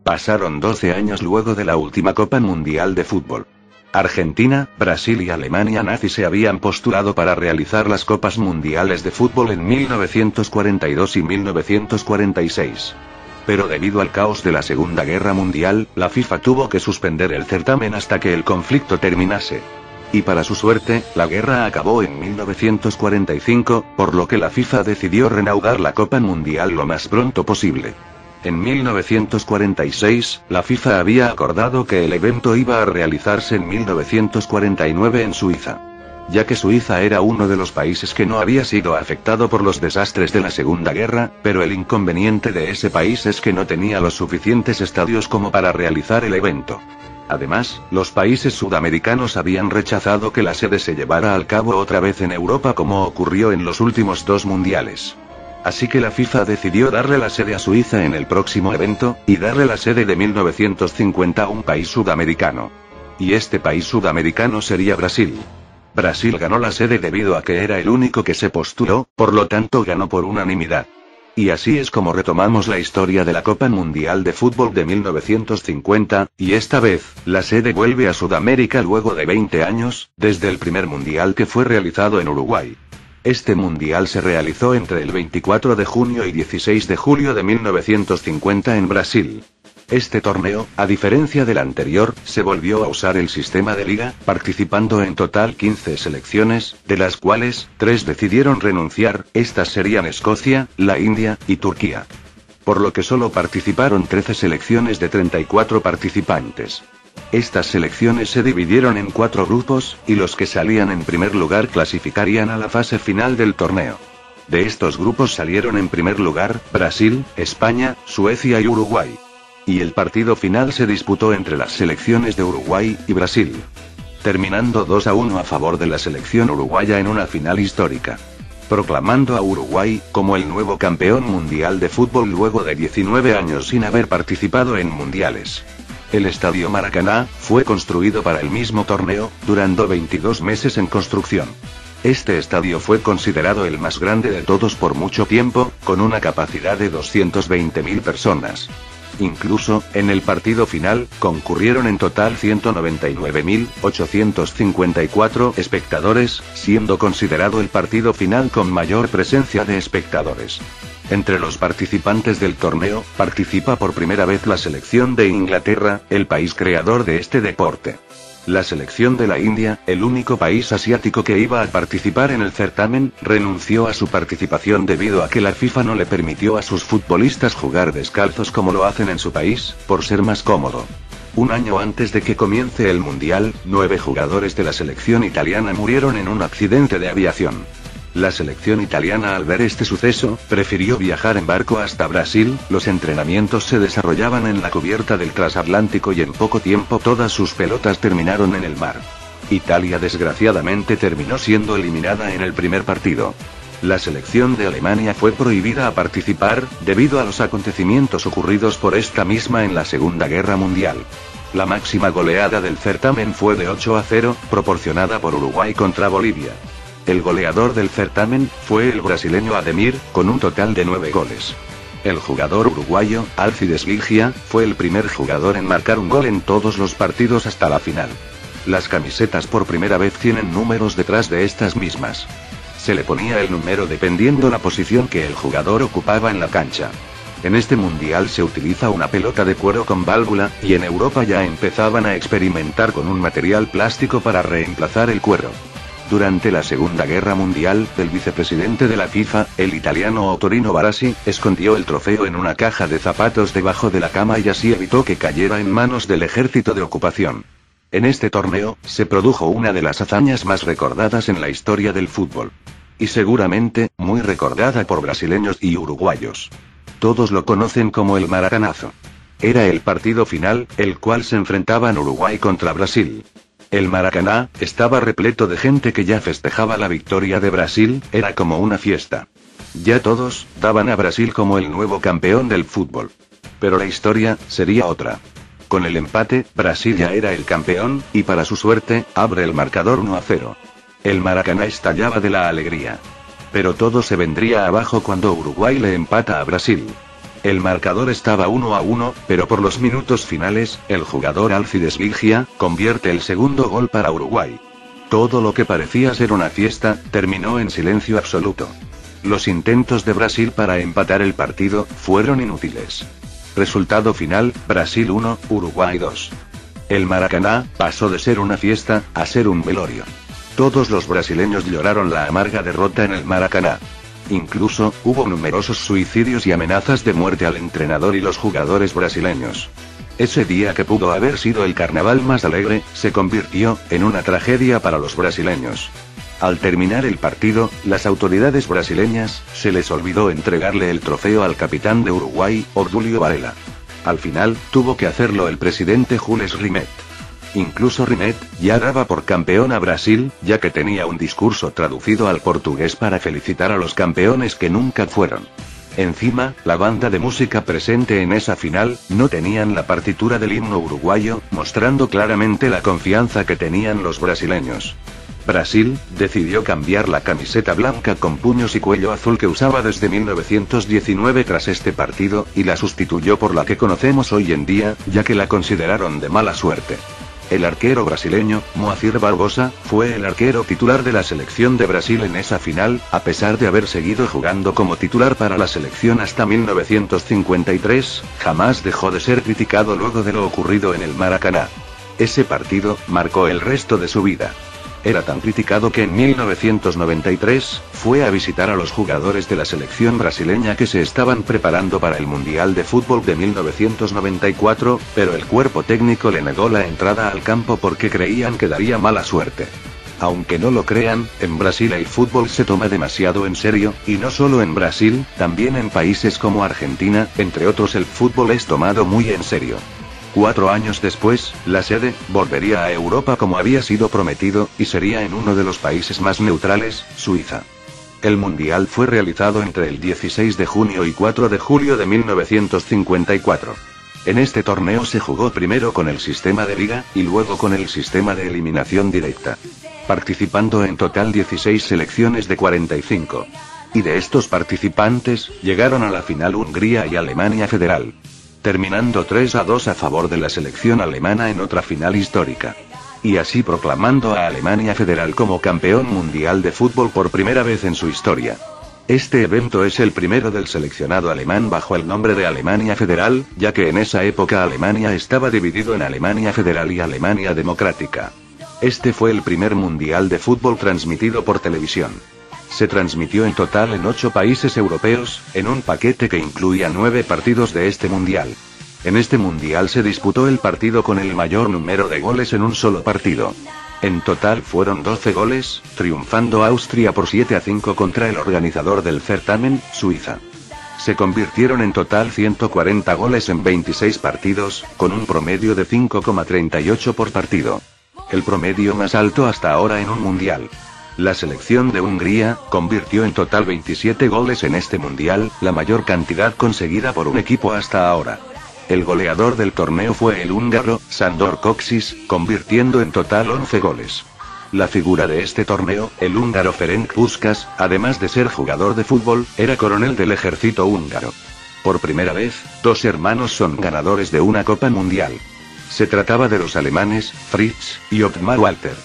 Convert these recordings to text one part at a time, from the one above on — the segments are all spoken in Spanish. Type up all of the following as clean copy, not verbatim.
Pasaron 12 años luego de la última Copa Mundial de Fútbol. Argentina, Brasil y Alemania nazi se habían postulado para realizar las Copas Mundiales de Fútbol en 1942 y 1946. Pero debido al caos de la Segunda Guerra Mundial, la FIFA tuvo que suspender el certamen hasta que el conflicto terminase. Y para su suerte, la guerra acabó en 1945, por lo que la FIFA decidió reanudar la Copa Mundial lo más pronto posible. En 1946, la FIFA había acordado que el evento iba a realizarse en 1949 en Suiza. Ya que Suiza era uno de los países que no había sido afectado por los desastres de la Segunda Guerra, pero el inconveniente de ese país es que no tenía los suficientes estadios como para realizar el evento. Además, los países sudamericanos habían rechazado que la sede se llevara al cabo otra vez en Europa como ocurrió en los últimos 2 mundiales. Así que la FIFA decidió darle la sede a Suiza en el próximo evento, y darle la sede de 1950 a un país sudamericano. Y este país sudamericano sería Brasil. Brasil ganó la sede debido a que era el único que se postuló, por lo tanto ganó por unanimidad. Y así es como retomamos la historia de la Copa Mundial de Fútbol de 1950, y esta vez, la sede vuelve a Sudamérica luego de 20 años, desde el primer mundial que fue realizado en Uruguay. Este mundial se realizó entre el 24 de junio y 16 de julio de 1950 en Brasil. Este torneo, a diferencia del anterior, se volvió a usar el sistema de liga, participando en total 15 selecciones, de las cuales, 3 decidieron renunciar, estas serían Escocia, la India, y Turquía. Por lo que solo participaron 13 selecciones de 34 participantes. Estas selecciones se dividieron en 4 grupos, y los que salían en primer lugar clasificarían a la fase final del torneo. De estos grupos salieron en primer lugar, Brasil, España, Suecia y Uruguay. Y el partido final se disputó entre las selecciones de Uruguay y Brasil, terminando 2-1 a favor de la selección uruguaya en una final histórica, proclamando a Uruguay como el nuevo campeón mundial de fútbol luego de 19 años sin haber participado en mundiales. El Estadio Maracaná fue construido para el mismo torneo, durando 22 meses en construcción. Este estadio fue considerado el más grande de todos por mucho tiempo, con una capacidad de 220.000 personas. Incluso, en el partido final, concurrieron en total 199.854 espectadores, siendo considerado el partido final con mayor presencia de espectadores. Entre los participantes del torneo, participa por primera vez la selección de Inglaterra, el país creador de este deporte. La selección de la India, el único país asiático que iba a participar en el certamen, renunció a su participación debido a que la FIFA no le permitió a sus futbolistas jugar descalzos como lo hacen en su país, por ser más cómodo. Un año antes de que comience el Mundial, 9 jugadores de la selección italiana murieron en un accidente de aviación. La selección italiana, al ver este suceso, prefirió viajar en barco hasta Brasil. Los entrenamientos se desarrollaban en la cubierta del transatlántico y en poco tiempo todas sus pelotas terminaron en el mar. Italia desgraciadamente terminó siendo eliminada en el primer partido. La selección de Alemania fue prohibida a participar, debido a los acontecimientos ocurridos por esta misma en la Segunda Guerra Mundial. La máxima goleada del certamen fue de 8-0, proporcionada por Uruguay contra Bolivia. El goleador del certamen fue el brasileño Ademir, con un total de 9 goles. El jugador uruguayo, Alcides Ligia, fue el primer jugador en marcar un gol en todos los partidos hasta la final. Las camisetas por primera vez tienen números detrás de estas mismas. Se le ponía el número dependiendo la posición que el jugador ocupaba en la cancha. En este mundial se utiliza una pelota de cuero con válvula, y en Europa ya empezaban a experimentar con un material plástico para reemplazar el cuero. Durante la Segunda Guerra Mundial, el vicepresidente de la FIFA, el italiano Ottorino Barassi, escondió el trofeo en una caja de zapatos debajo de la cama y así evitó que cayera en manos del ejército de ocupación. En este torneo, se produjo una de las hazañas más recordadas en la historia del fútbol. Y seguramente, muy recordada por brasileños y uruguayos. Todos lo conocen como el Maracanazo. Era el partido final, el cual se enfrentaban Uruguay contra Brasil. El Maracaná estaba repleto de gente que ya festejaba la victoria de Brasil, era como una fiesta. Ya todos daban a Brasil como el nuevo campeón del fútbol. Pero la historia sería otra. Con el empate, Brasil ya era el campeón, y para su suerte, abre el marcador 1-0. El Maracaná estallaba de la alegría. Pero todo se vendría abajo cuando Uruguay le empata a Brasil. El marcador estaba 1-1, pero por los minutos finales, el jugador Alcides Ligia convierte el segundo gol para Uruguay. Todo lo que parecía ser una fiesta, terminó en silencio absoluto. Los intentos de Brasil para empatar el partido fueron inútiles. Resultado final, Brasil 1, Uruguay 2. El Maracaná pasó de ser una fiesta a ser un velorio. Todos los brasileños lloraron la amarga derrota en el Maracaná. Incluso, hubo numerosos suicidios y amenazas de muerte al entrenador y los jugadores brasileños. Ese día, que pudo haber sido el carnaval más alegre, se convirtió en una tragedia para los brasileños. Al terminar el partido, las autoridades brasileñas se les olvidó entregarle el trofeo al capitán de Uruguay, Obdúlio Varela. Al final, tuvo que hacerlo el presidente Jules Rimet. Incluso Rimet ya daba por campeón a Brasil, ya que tenía un discurso traducido al portugués para felicitar a los campeones que nunca fueron. Encima, la banda de música presente en esa final no tenían la partitura del himno uruguayo, mostrando claramente la confianza que tenían los brasileños. Brasil decidió cambiar la camiseta blanca con puños y cuello azul que usaba desde 1919 tras este partido, y la sustituyó por la que conocemos hoy en día, ya que la consideraron de mala suerte. El arquero brasileño, Moacir Barbosa, fue el arquero titular de la selección de Brasil en esa final, a pesar de haber seguido jugando como titular para la selección hasta 1953, jamás dejó de ser criticado luego de lo ocurrido en el Maracaná. Ese partido marcó el resto de su vida. Era tan criticado que en 1993, fue a visitar a los jugadores de la selección brasileña que se estaban preparando para el Mundial de Fútbol de 1994, pero el cuerpo técnico le negó la entrada al campo porque creían que daría mala suerte. Aunque no lo crean, en Brasil el fútbol se toma demasiado en serio, y no solo en Brasil, también en países como Argentina, entre otros, el fútbol es tomado muy en serio. 4 años después, la sede volvería a Europa como había sido prometido, y sería en uno de los países más neutrales, Suiza. El Mundial fue realizado entre el 16 de junio y 4 de julio de 1954. En este torneo se jugó primero con el sistema de liga, y luego con el sistema de eliminación directa. Participando en total 16 selecciones de 45. Y de estos participantes, llegaron a la final Hungría y Alemania Federal. Terminando 3-2 a favor de la selección alemana en otra final histórica. Y así proclamando a Alemania Federal como campeón mundial de fútbol por primera vez en su historia. Este evento es el primero del seleccionado alemán bajo el nombre de Alemania Federal, ya que en esa época Alemania estaba dividido en Alemania Federal y Alemania Democrática. Este fue el primer mundial de fútbol transmitido por televisión. Se transmitió en total en 8 países europeos, en un paquete que incluía 9 partidos de este mundial. En este mundial se disputó el partido con el mayor número de goles en un solo partido. En total fueron 12 goles, triunfando Austria por 7-5 contra el organizador del certamen, Suiza. Se convirtieron en total 140 goles en 26 partidos, con un promedio de 5,38 por partido. El promedio más alto hasta ahora en un mundial. La selección de Hungría convirtió en total 27 goles en este mundial, la mayor cantidad conseguida por un equipo hasta ahora. El goleador del torneo fue el húngaro, Sándor Kocsis, convirtiendo en total 11 goles. La figura de este torneo, el húngaro Ferenc Puskás, además de ser jugador de fútbol, era coronel del ejército húngaro. Por primera vez, 2 hermanos son ganadores de una Copa Mundial. Se trataba de los alemanes, Fritz y Ottmar Walter.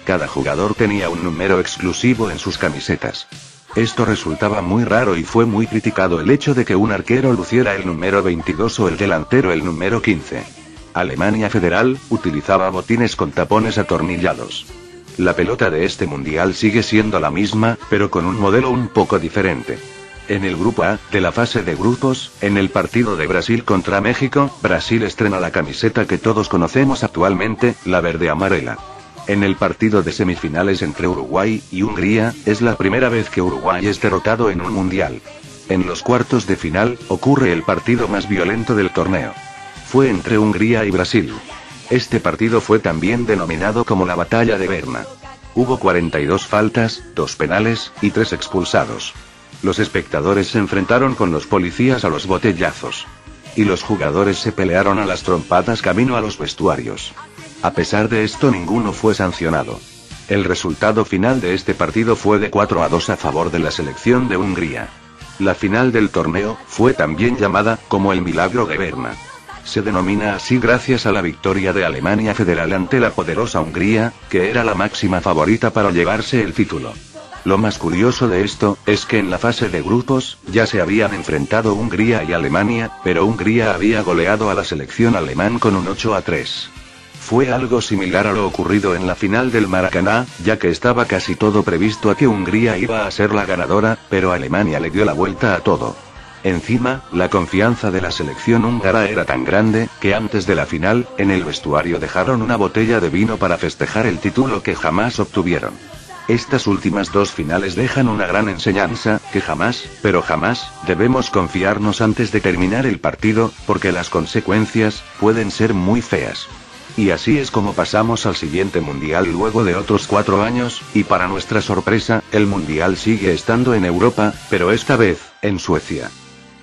Cada jugador tenía un número exclusivo en sus camisetas. Esto resultaba muy raro y fue muy criticado el hecho de que un arquero luciera el número 22 o el delantero el número 15. Alemania Federal utilizaba botines con tapones atornillados. La pelota de este mundial sigue siendo la misma, pero con un modelo un poco diferente. En el grupo A, de la fase de grupos, en el partido de Brasil contra México, Brasil estrena la camiseta que todos conocemos actualmente, la verde-amarela. En el partido de semifinales entre Uruguay y Hungría, es la primera vez que Uruguay es derrotado en un mundial. En los cuartos de final, ocurre el partido más violento del torneo. Fue entre Hungría y Brasil. Este partido fue también denominado como la Batalla de Berna. Hubo 42 faltas, 2 penales, y 3 expulsados. Los espectadores se enfrentaron con los policías a los botellazos. Y los jugadores se pelearon a las trompadas camino a los vestuarios. A pesar de esto, ninguno fue sancionado. El resultado final de este partido fue de 4-2 a favor de la selección de Hungría. La final del torneo fue también llamada como el Milagro de Berna. Se denomina así gracias a la victoria de Alemania Federal ante la poderosa Hungría, que era la máxima favorita para llevarse el título. Lo más curioso de esto, es que en la fase de grupos, ya se habían enfrentado Hungría y Alemania, pero Hungría había goleado a la selección alemán con un 8-3. Fue algo similar a lo ocurrido en la final del Maracaná, ya que estaba casi todo previsto a que Hungría iba a ser la ganadora, pero Alemania le dio la vuelta a todo. Encima, la confianza de la selección húngara era tan grande, que antes de la final, en el vestuario dejaron una botella de vino para festejar el título que jamás obtuvieron. Estas últimas dos finales dejan una gran enseñanza, que jamás, pero jamás, debemos confiarnos antes de terminar el partido, porque las consecuencias, pueden ser muy feas. Y así es como pasamos al siguiente mundial luego de otros 4 años, y para nuestra sorpresa, el mundial sigue estando en Europa, pero esta vez, en Suecia.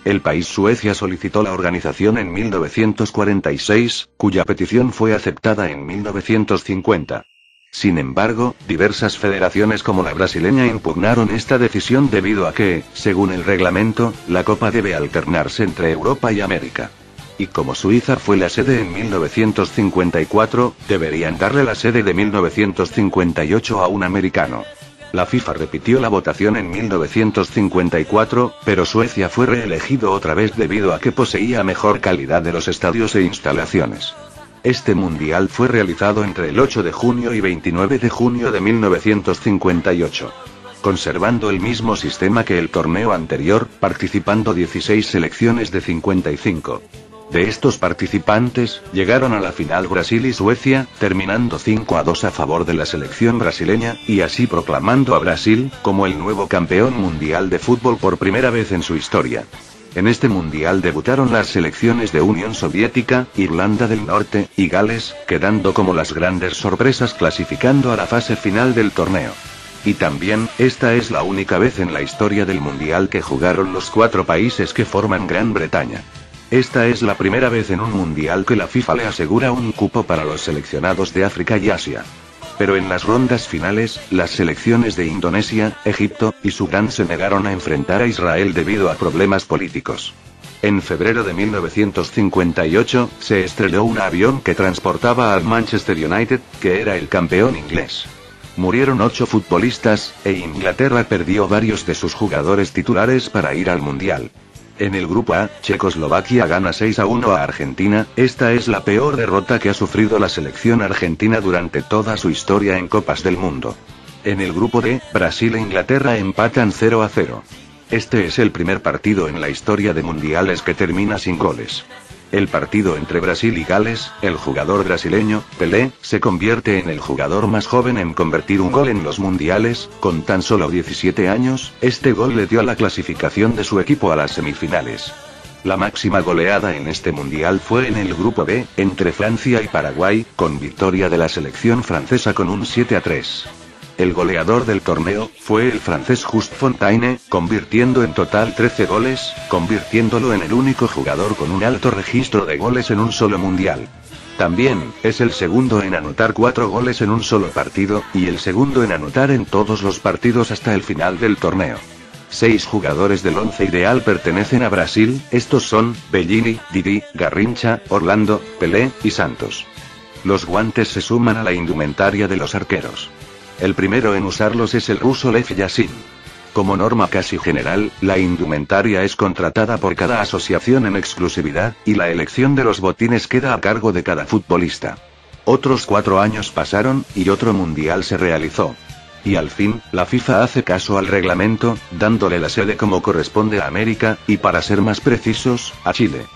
El país Suecia solicitó la organización en 1946, cuya petición fue aceptada en 1950. Sin embargo, diversas federaciones como la brasileña impugnaron esta decisión debido a que, según el reglamento, la Copa debe alternarse entre Europa y América. Y como Suiza fue la sede en 1954, deberían darle la sede de 1958 a un americano. La FIFA repitió la votación en 1954, pero Suecia fue reelegido otra vez debido a que poseía mejor calidad de los estadios e instalaciones. Este mundial fue realizado entre el 8 de junio y 29 de junio de 1958. Conservando el mismo sistema que el torneo anterior, participando 16 selecciones de 55. De estos participantes, llegaron a la final Brasil y Suecia, terminando 5-2 a favor de la selección brasileña, y así proclamando a Brasil, como el nuevo campeón mundial de fútbol por primera vez en su historia. En este mundial debutaron las selecciones de Unión Soviética, Irlanda del Norte, y Gales, quedando como las grandes sorpresas clasificando a la fase final del torneo. Y también, esta es la única vez en la historia del mundial que jugaron los 4 países que forman Gran Bretaña. Esta es la primera vez en un mundial que la FIFA le asegura un cupo para los seleccionados de África y Asia. Pero en las rondas finales, las selecciones de Indonesia, Egipto, y Sudán se negaron a enfrentar a Israel debido a problemas políticos. En febrero de 1958, se estrelló un avión que transportaba al Manchester United, que era el campeón inglés. Murieron 8 futbolistas, e Inglaterra perdió varios de sus jugadores titulares para ir al mundial. En el grupo A, Checoslovaquia gana 6-1 a Argentina. Esta es la peor derrota que ha sufrido la selección argentina durante toda su historia en Copas del Mundo. En el grupo D, Brasil e Inglaterra empatan 0-0. Este es el primer partido en la historia de mundiales que termina sin goles. El partido entre Brasil y Gales, el jugador brasileño, Pelé, se convierte en el jugador más joven en convertir un gol en los mundiales, con tan solo 17 años, este gol le dio la clasificación de su equipo a las semifinales. La máxima goleada en este mundial fue en el grupo B, entre Francia y Paraguay, con victoria de la selección francesa con un 7-3. El goleador del torneo, fue el francés Just Fontaine, convirtiendo en total 13 goles, convirtiéndolo en el único jugador con un alto registro de goles en un solo mundial. También, es el segundo en anotar 4 goles en un solo partido, y el segundo en anotar en todos los partidos hasta el final del torneo. 6 jugadores del once ideal pertenecen a Brasil, estos son, Bellini, Didi, Garrincha, Orlando, Pelé, y Santos. Los guantes se suman a la indumentaria de los arqueros. El primero en usarlos es el ruso Lev Yashin. Como norma casi general, la indumentaria es contratada por cada asociación en exclusividad, y la elección de los botines queda a cargo de cada futbolista. Otros 4 años pasaron, y otro mundial se realizó. Y al fin, la FIFA hace caso al reglamento, dándole la sede como corresponde a América, y para ser más precisos, a Chile.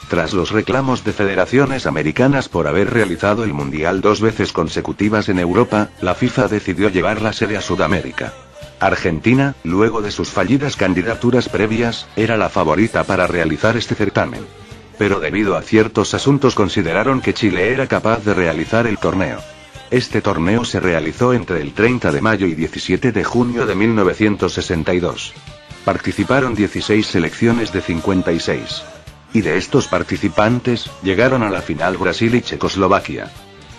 Tras los reclamos de federaciones americanas por haber realizado el mundial 2 veces consecutivas en Europa, la FIFA decidió llevar la sede a Sudamérica. Argentina, luego de sus fallidas candidaturas previas, era la favorita para realizar este certamen. Pero debido a ciertos asuntos consideraron que Chile era capaz de realizar el torneo. Este torneo se realizó entre el 30 de mayo y 17 de junio de 1962. Participaron 16 selecciones de 56. Y de estos participantes, llegaron a la final Brasil y Checoslovaquia.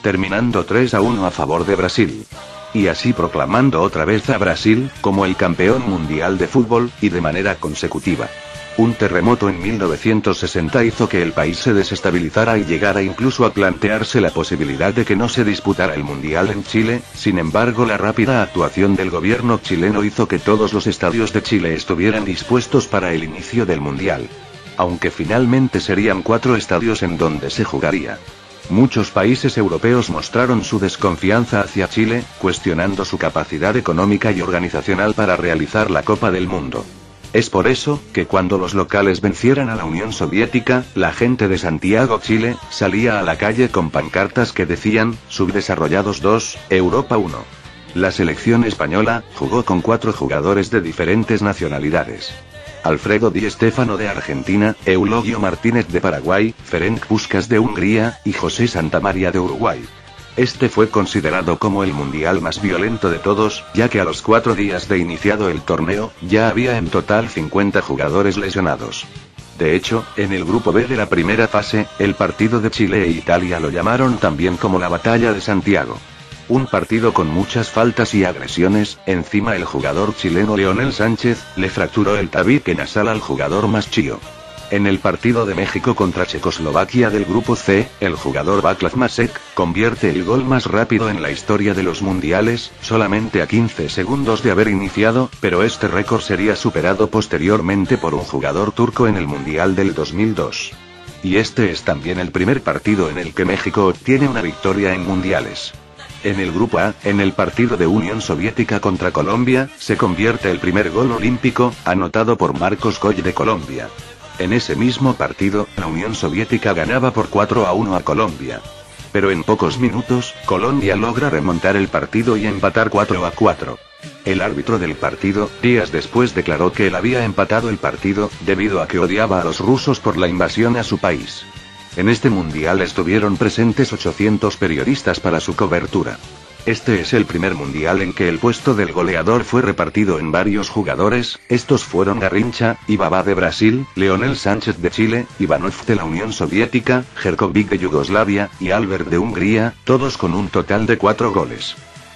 Terminando 3-1 a favor de Brasil. y así proclamando otra vez a Brasil como el campeón mundial de fútbol, y de manera consecutiva. Un terremoto en 1960 hizo que el país se desestabilizara y llegara incluso a plantearse la posibilidad de que no se disputara el mundial en Chile. Sin embargo, la rápida actuación del gobierno chileno hizo que todos los estadios de Chile estuvieran dispuestos para el inicio del mundial. Aunque finalmente serían 4 estadios en donde se jugaría. Muchos países europeos mostraron su desconfianza hacia Chile, cuestionando su capacidad económica y organizacional para realizar la Copa del Mundo. Es por eso, que cuando los locales vencieran a la Unión Soviética, la gente de Santiago, Chile, salía a la calle con pancartas que decían, Subdesarrollados 2, Europa 1. La selección española, jugó con 4 jugadores de diferentes nacionalidades. Alfredo Di Stéfano de Argentina, Eulogio Martínez de Paraguay, Ferenc Puskás de Hungría, y José Santamaría de Uruguay. Este fue considerado como el mundial más violento de todos, ya que a los 4 días de iniciado el torneo, ya había en total 50 jugadores lesionados. De hecho, en el grupo B de la primera fase, el partido de Chile e Italia lo llamaron también como la Batalla de Santiago. Un partido con muchas faltas y agresiones. Encima el jugador chileno Leonel Sánchez, le fracturó el tabique nasal al jugador más chío. En el partido de México contra Checoslovaquia del grupo C, el jugador Václav Masek, convierte el gol más rápido en la historia de los mundiales, solamente a 15 segundos de haber iniciado, pero este récord sería superado posteriormente por un jugador turco en el Mundial del 2002. Y este es también el primer partido en el que México obtiene una victoria en mundiales. En el grupo A, en el partido de Unión Soviética contra Colombia, se convierte el primer gol olímpico, anotado por Marcos Coll de Colombia. En ese mismo partido, la Unión Soviética ganaba por 4-1 a Colombia. Pero en pocos minutos, Colombia logra remontar el partido y empatar 4-4. El árbitro del partido, días después declaró que él había empatado el partido, debido a que odiaba a los rusos por la invasión a su país. En este mundial estuvieron presentes 800 periodistas para su cobertura. Este es el primer mundial en que el puesto del goleador fue repartido en varios jugadores. Estos fueron Garrincha y Babá de Brasil, Leonel Sánchez de Chile, Ivanov de la Unión Soviética, Jerkovic de Yugoslavia, y Albert de Hungría, todos con un total de 4 goles.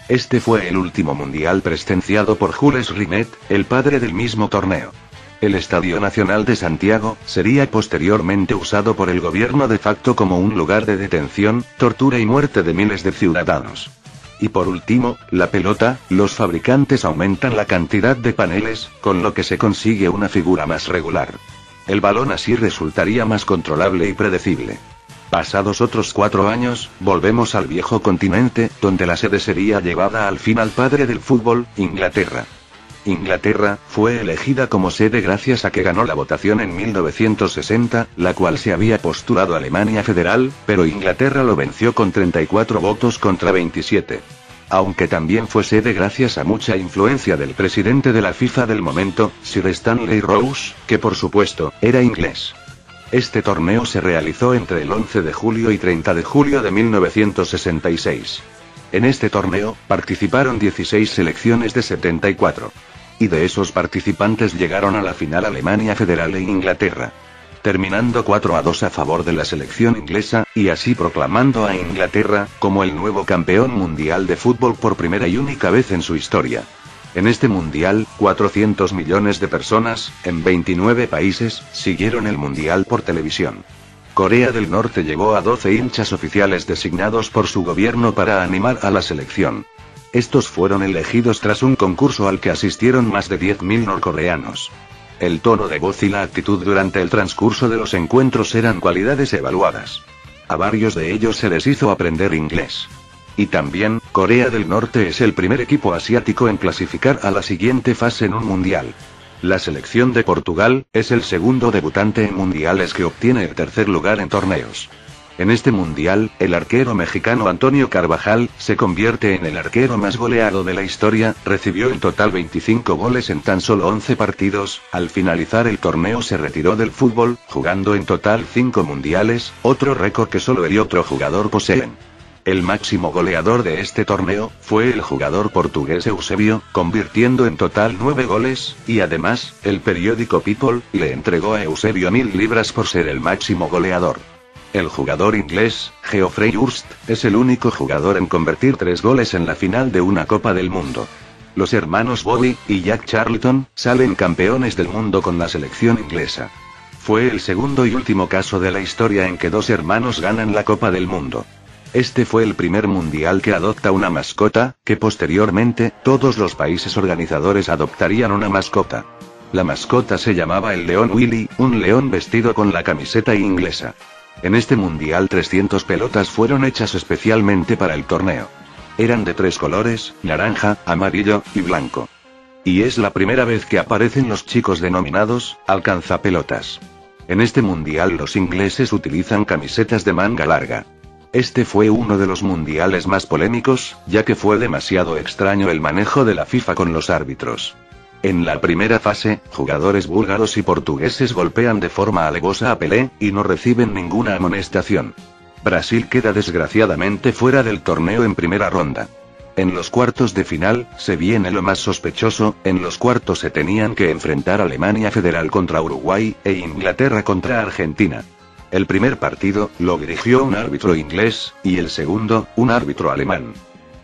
Este fue el último mundial presenciado por Jules Rimet, el padre del mismo torneo. El Estadio Nacional de Santiago sería posteriormente usado por el gobierno de facto como un lugar de detención, tortura y muerte de miles de ciudadanos. Y por último, la pelota. Los fabricantes aumentan la cantidad de paneles, con lo que se consigue una figura más regular. El balón así resultaría más controlable y predecible. Pasados otros 4 años, volvemos al viejo continente, donde la sede sería llevada al fin al padre del fútbol, Inglaterra. Inglaterra fue elegida como sede gracias a que ganó la votación en 1960, la cual se había postulado Alemania Federal, pero Inglaterra lo venció con 34 votos contra 27. Aunque también fue sede gracias a mucha influencia del presidente de la FIFA del momento, Sir Stanley Rose, que por supuesto, era inglés. Este torneo se realizó entre el 11 de julio y 30 de julio de 1966. En este torneo, participaron 16 selecciones de 74. Y de esos participantes llegaron a la final Alemania Federal e Inglaterra. Terminando 4-2 a favor de la selección inglesa, y así proclamando a Inglaterra como el nuevo campeón mundial de fútbol por primera y única vez en su historia. En este mundial, 400 millones de personas, en 29 países, siguieron el mundial por televisión. Corea del Norte llevó a 12 hinchas oficiales designados por su gobierno para animar a la selección. Estos fueron elegidos tras un concurso al que asistieron más de 10.000 norcoreanos. El tono de voz y la actitud durante el transcurso de los encuentros eran cualidades evaluadas. A varios de ellos se les hizo aprender inglés. Y también, Corea del Norte es el primer equipo asiático en clasificar a la siguiente fase en un mundial. La selección de Portugal es el segundo debutante en mundiales que obtiene el tercer lugar en torneos. En este mundial, el arquero mexicano Antonio Carvajal se convierte en el arquero más goleado de la historia, recibió en total 25 goles en tan solo 11 partidos. Al finalizar el torneo se retiró del fútbol, jugando en total 5 mundiales, otro récord que solo él y otro jugador poseen. El máximo goleador de este torneo fue el jugador portugués Eusebio, convirtiendo en total 9 goles, y además, el periódico People le entregó a Eusebio 1000 libras por ser el máximo goleador. El jugador inglés, Geoffrey Hurst, es el único jugador en convertir 3 goles en la final de una Copa del Mundo. Los hermanos Bobby y Jack Charlton salen campeones del mundo con la selección inglesa. Fue el segundo y último caso de la historia en que 2 hermanos ganan la Copa del Mundo. Este fue el primer mundial que adopta una mascota, que posteriormente, todos los países organizadores adoptarían una mascota. La mascota se llamaba el León Willy, un león vestido con la camiseta inglesa. En este mundial 300 pelotas fueron hechas especialmente para el torneo. Eran de 3 colores, naranja, amarillo y blanco. Y es la primera vez que aparecen los chicos denominados alcanzapelotas. En este mundial los ingleses utilizan camisetas de manga larga. Este fue uno de los mundiales más polémicos, ya que fue demasiado extraño el manejo de la FIFA con los árbitros. En la primera fase, jugadores búlgaros y portugueses golpean de forma alevosa a Pelé, y no reciben ninguna amonestación. Brasil queda desgraciadamente fuera del torneo en primera ronda. En los cuartos de final, se viene lo más sospechoso, en los cuartos se tenían que enfrentar Alemania Federal contra Uruguay, e Inglaterra contra Argentina. El primer partido, lo dirigió un árbitro inglés, y el segundo, un árbitro alemán.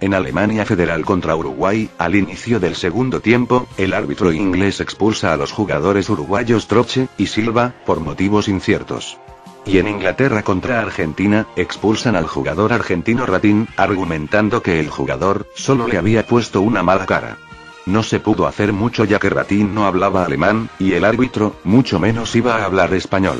En Alemania Federal contra Uruguay, al inicio del segundo tiempo, el árbitro inglés expulsa a los jugadores uruguayos Troche y Silva, por motivos inciertos. Y en Inglaterra contra Argentina, expulsan al jugador argentino Ratín, argumentando que el jugador solo le había puesto una mala cara. No se pudo hacer mucho ya que Ratín no hablaba alemán, y el árbitro, mucho menos iba a hablar español.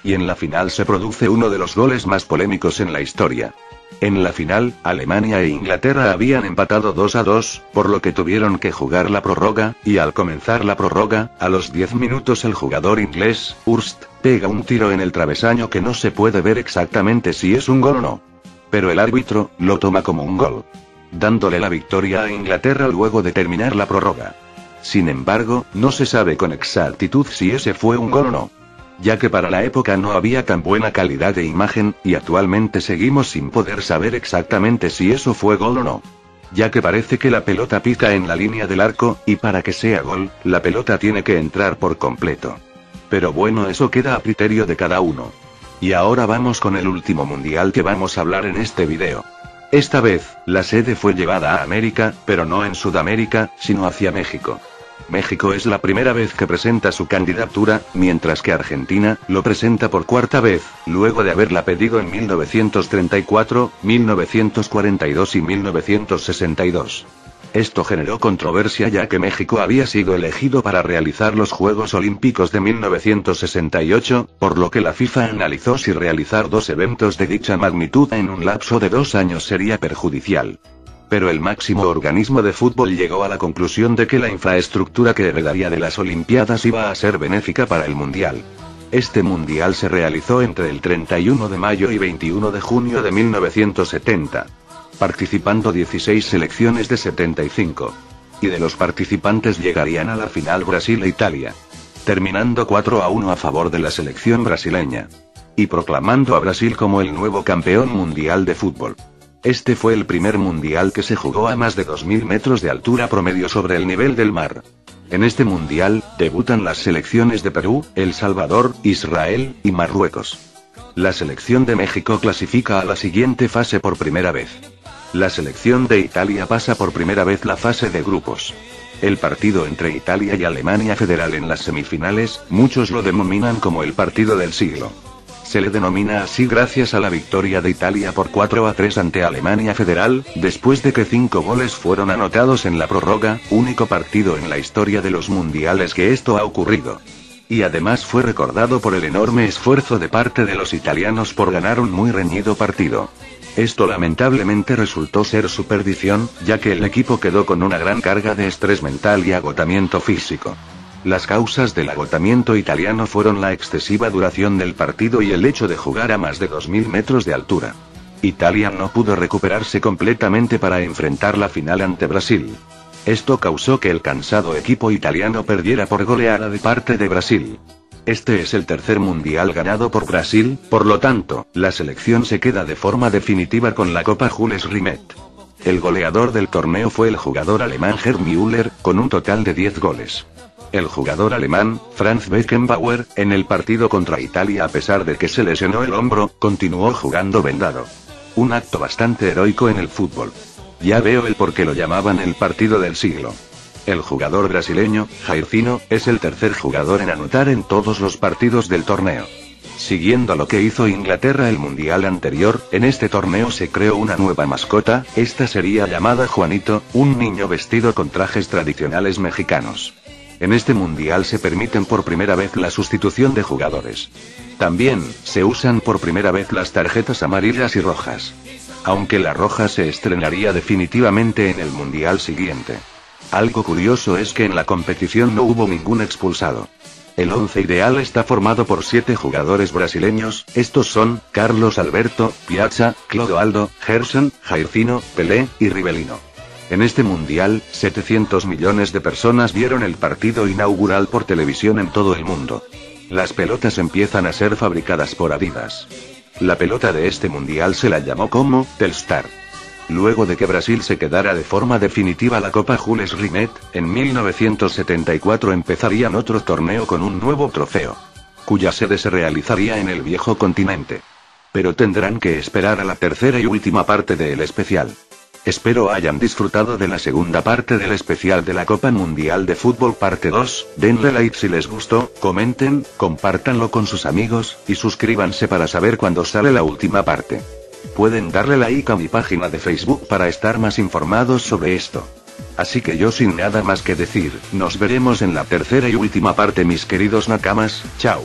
Y en la final se produce uno de los goles más polémicos en la historia. En la final, Alemania e Inglaterra habían empatado 2-2, por lo que tuvieron que jugar la prórroga, y al comenzar la prórroga, a los 10 minutos el jugador inglés, Hurst, pega un tiro en el travesaño que no se puede ver exactamente si es un gol o no. Pero el árbitro lo toma como un gol, dándole la victoria a Inglaterra luego de terminar la prórroga. Sin embargo, no se sabe con exactitud si ese fue un gol o no, ya que para la época no había tan buena calidad de imagen, y actualmente seguimos sin poder saber exactamente si eso fue gol o no, ya que parece que la pelota pica en la línea del arco, y para que sea gol, la pelota tiene que entrar por completo. Pero bueno, eso queda a criterio de cada uno. Y ahora vamos con el último mundial que vamos a hablar en este video. Esta vez, la sede fue llevada a América, pero no en Sudamérica, sino hacia México. México es la primera vez que presenta su candidatura, mientras que Argentina lo presenta por 4ª vez, luego de haberla pedido en 1934, 1942 y 1962. Esto generó controversia ya que México había sido elegido para realizar los Juegos Olímpicos de 1968, por lo que la FIFA analizó si realizar 2 eventos de dicha magnitud en un lapso de 2 años sería perjudicial. Pero el máximo organismo de fútbol llegó a la conclusión de que la infraestructura que heredaría de las Olimpiadas iba a ser benéfica para el Mundial. Este Mundial se realizó entre el 31 de mayo y 21 de junio de 1970. Participando 16 selecciones de 75. Y de los participantes llegarían a la final Brasil e Italia, terminando 4-1 a favor de la selección brasileña, y proclamando a Brasil como el nuevo campeón mundial de fútbol. Este fue el primer mundial que se jugó a más de 2000 metros de altura promedio sobre el nivel del mar. En este mundial, debutan las selecciones de Perú, El Salvador, Israel, y Marruecos. La selección de México clasifica a la siguiente fase por primera vez. La selección de Italia pasa por primera vez la fase de grupos. El partido entre Italia y Alemania Federal en las semifinales, muchos lo denominan como el partido del siglo. Se le denomina así gracias a la victoria de Italia por 4-3 ante Alemania Federal, después de que 5 goles fueron anotados en la prórroga, único partido en la historia de los mundiales que esto ha ocurrido. Y además fue recordado por el enorme esfuerzo de parte de los italianos por ganar un muy reñido partido. Esto lamentablemente resultó ser su perdición, ya que el equipo quedó con una gran carga de estrés mental y agotamiento físico. Las causas del agotamiento italiano fueron la excesiva duración del partido y el hecho de jugar a más de 2000 metros de altura. Italia no pudo recuperarse completamente para enfrentar la final ante Brasil. Esto causó que el cansado equipo italiano perdiera por goleada de parte de Brasil. Este es el tercer mundial ganado por Brasil, por lo tanto, la selección se queda de forma definitiva con la Copa Jules Rimet. El goleador del torneo fue el jugador alemán Gerd Müller, con un total de 10 goles. El jugador alemán, Franz Beckenbauer, en el partido contra Italia a pesar de que se lesionó el hombro, continuó jugando vendado. Un acto bastante heroico en el fútbol. Ya veo el por qué lo llamaban el partido del siglo. El jugador brasileño, Jairzinho, es el tercer jugador en anotar en todos los partidos del torneo. Siguiendo lo que hizo Inglaterra el mundial anterior, en este torneo se creó una nueva mascota, esta sería llamada Juanito, un niño vestido con trajes tradicionales mexicanos. En este mundial se permiten por primera vez la sustitución de jugadores. También, se usan por primera vez las tarjetas amarillas y rojas. Aunque la roja se estrenaría definitivamente en el mundial siguiente. Algo curioso es que en la competición no hubo ningún expulsado. El once ideal está formado por 7 jugadores brasileños, estos son, Carlos Alberto, Piazza, Clodoaldo, Gerson, Jairzinho, Pelé, y Rivelino. En este mundial, 700 millones de personas vieron el partido inaugural por televisión en todo el mundo. Las pelotas empiezan a ser fabricadas por Adidas. La pelota de este mundial se la llamó como Telstar. Luego de que Brasil se quedara de forma definitiva la Copa Jules Rimet, en 1974 empezarían otro torneo con un nuevo trofeo, cuya sede se realizaría en el viejo continente. Pero tendrán que esperar a la tercera y última parte del especial. Espero hayan disfrutado de la segunda parte del especial de la Copa Mundial de Fútbol parte 2, denle like si les gustó, comenten, compártanlo con sus amigos, y suscríbanse para saber cuándo sale la última parte. Pueden darle like a mi página de Facebook para estar más informados sobre esto. Así que yo sin nada más que decir, nos veremos en la tercera y última parte mis queridos nakamas, chao.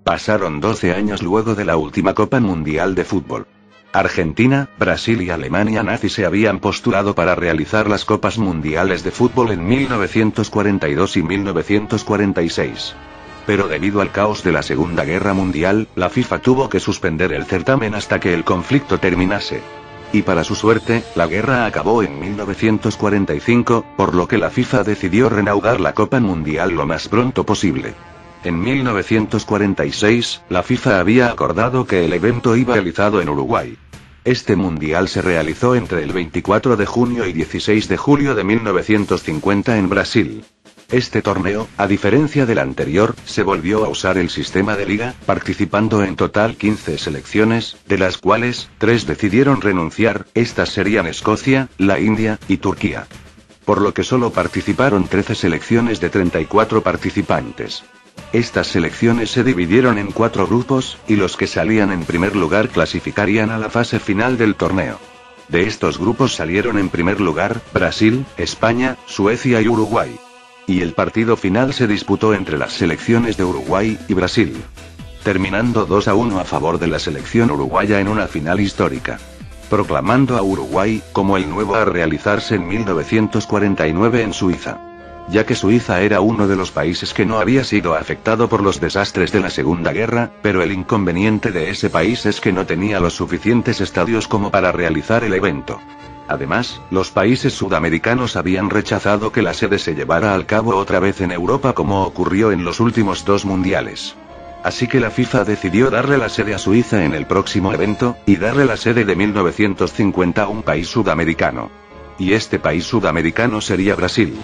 Pasaron 12 años luego de la última Copa Mundial de Fútbol. Argentina, Brasil y Alemania nazi se habían postulado para realizar las Copas Mundiales de Fútbol en 1942 y 1946. Pero debido al caos de la Segunda Guerra Mundial, la FIFA tuvo que suspender el certamen hasta que el conflicto terminase. Y para su suerte, la guerra acabó en 1945, por lo que la FIFA decidió reanudar la Copa Mundial lo más pronto posible. En 1946, la FIFA había acordado que el evento iba realizado en Uruguay. Este mundial se realizó entre el 24 de junio y 16 de julio de 1950 en Brasil. Este torneo, a diferencia del anterior, se volvió a usar el sistema de liga, participando en total 15 selecciones, de las cuales, 3 decidieron renunciar, estas serían Escocia, la India, y Turquía. Por lo que solo participaron 13 selecciones de 34 participantes. Estas selecciones se dividieron en 4 grupos, y los que salían en primer lugar clasificarían a la fase final del torneo. De estos grupos salieron en primer lugar, Brasil, España, Suecia y Uruguay. Y el partido final se disputó entre las selecciones de Uruguay y Brasil, terminando 2-1 a favor de la selección uruguaya en una final histórica, proclamando a Uruguay como el nuevo a realizarse en 1949 en Suiza, ya que Suiza era uno de los países que no había sido afectado por los desastres de la Segunda Guerra, pero el inconveniente de ese país es que no tenía los suficientes estadios como para realizar el evento. Además, los países sudamericanos habían rechazado que la sede se llevara al cabo otra vez en Europa como ocurrió en los últimos 2 mundiales. Así que la FIFA decidió darle la sede a Suiza en el próximo evento, y darle la sede de 1950 a un país sudamericano. Y este país sudamericano sería Brasil.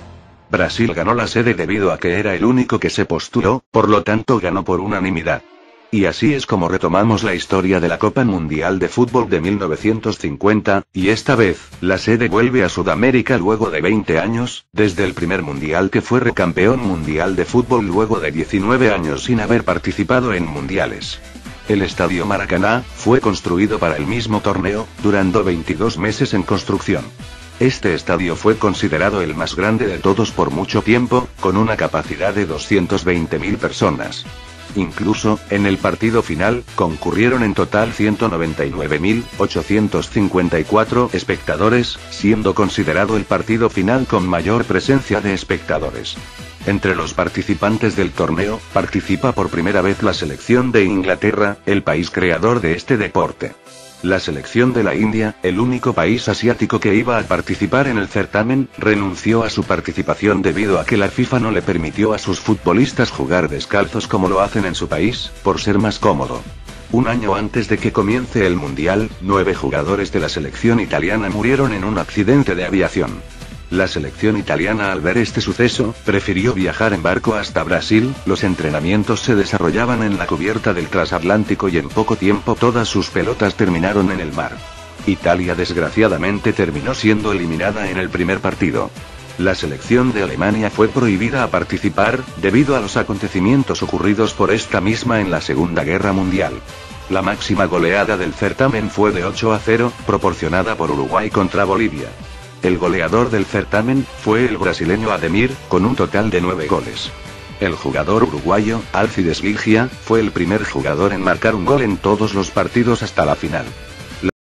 Brasil ganó la sede debido a que era el único que se postuló, por lo tanto ganó por unanimidad. Y así es como retomamos la historia de la Copa Mundial de Fútbol de 1950, y esta vez, la sede vuelve a Sudamérica luego de 20 años, desde el primer mundial que fue recampeón mundial de fútbol luego de 19 años sin haber participado en mundiales. El Estadio Maracaná fue construido para el mismo torneo, durando 22 meses en construcción. Este estadio fue considerado el más grande de todos por mucho tiempo, con una capacidad de 220.000 personas. Incluso, en el partido final, concurrieron en total 199.854 espectadores, siendo considerado el partido final con mayor presencia de espectadores. Entre los participantes del torneo, participa por primera vez la selección de Inglaterra, el país creador de este deporte. La selección de la India, el único país asiático que iba a participar en el certamen, renunció a su participación debido a que la FIFA no le permitió a sus futbolistas jugar descalzos como lo hacen en su país, por ser más cómodo. Un año antes de que comience el Mundial, 9 jugadores de la selección italiana murieron en un accidente de aviación. La selección italiana, al ver este suceso, prefirió viajar en barco hasta Brasil. Los entrenamientos se desarrollaban en la cubierta del transatlántico y en poco tiempo todas sus pelotas terminaron en el mar. Italia desgraciadamente terminó siendo eliminada en el primer partido. La selección de Alemania fue prohibida a participar, debido a los acontecimientos ocurridos por esta misma en la Segunda Guerra Mundial. La máxima goleada del certamen fue de 8-0, proporcionada por Uruguay contra Bolivia. El goleador del certamen fue el brasileño Ademir, con un total de 9 goles. El jugador uruguayo, Alcides Gigia, fue el primer jugador en marcar un gol en todos los partidos hasta la final.